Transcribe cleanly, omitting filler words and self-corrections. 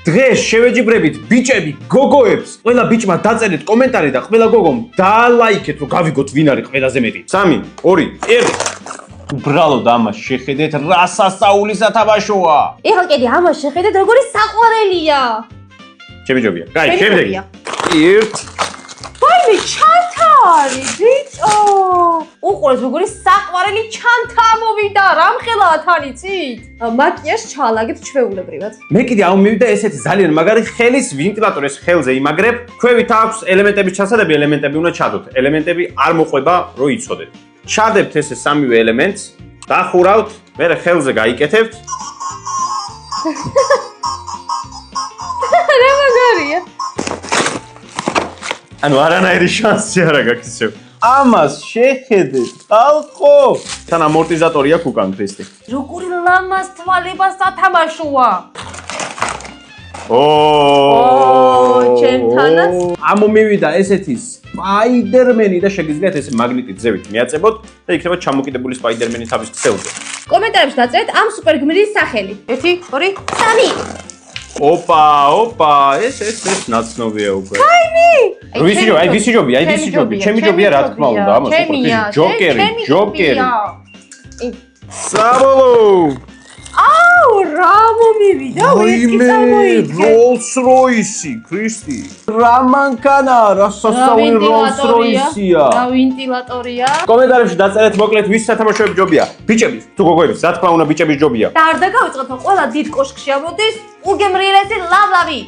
დღეს შევეჯიბრებით ბიჭები, გოგოებს. ყველა ბიჭმა დაწერეთ კომენტარი და ყველა გოგომ დაალაიქეთ, რომ გავიგოთ ვინ არის ყველაზე მეტი. 3, 2, 1. უბრალოდ ამას შეხედეთ, რა სასწაული სათამაშოა. ეხლა კიდე ამას შეხედეთ, როგორი საყვარელია. შემიჯობია. კაი, შემდეგი. 1. ვაიმე, ჩანთა არის, ბიჭო. უყურეთ, როგორი საყვარელი ჩანთა მოვიდა, რამხელაა თან იცით? მაკიაჟ ჩაალაგეთ ჩვეულებრივად. მე კიდე ამოვიდა ესეთი ძალიან მაგარი ხელის ვენტილატორი, ეს ხელზე იმაგრებ. ქვევით აქვს ელემენტების ჩასადები, ელემენტები უნდა ჩადოთ. ელემენტები არ მოყვება, რომ იცოდეთ. ჩადებთ ესე სამივე ელემენტს, დახურავთ, მერე ხელზე გაიკეთებთ. რა მაგარია? ანუ არანაირი შანსი არ აქვს ისევ. ამას შეხედეთ, ხალხო. თან ამორტიზატორი აქვს უკან ქრისტე. როგორი ლამაზ თვალებას სათამაშოა. ჩემთანაც ამომივიდა ესეთი სპაიდერმენი და შეგიძლიათ ესე მაგნიტით ზევით მიაწებოთ და იქნება ჩამოკიდებული სპაიდერმენი თავის ქსელზე. კომენტარებში დაწერეთ ამ სუპერგმირის სახელი. 1, 2, 3. ოპა, ეს ნაცნობია უკვე. ვისი ჯობია, ჩემი ჯობია რა თქმა უნდა, ამას უყურე. ჯოკერი. საბოლოო. აუ, რა მომივიდა, ვისკი წარმოიქე. Rolls Royce, ქრისტი. რა მანქანა, რა სასწაული Rolls Royce-ია. რა ვენტილატორია. კომენტარებში დაწერეთ მოკლედ ვის სათამაშოები ჯობია. ბიჭების, თუ გოგოების, რა თქმა უნდა ბიჭების ჯობია. და არ დაგავიწყოთ, რომ ყველა დიდ კოშკში ამოდის უგემრიელესი ლავლავი.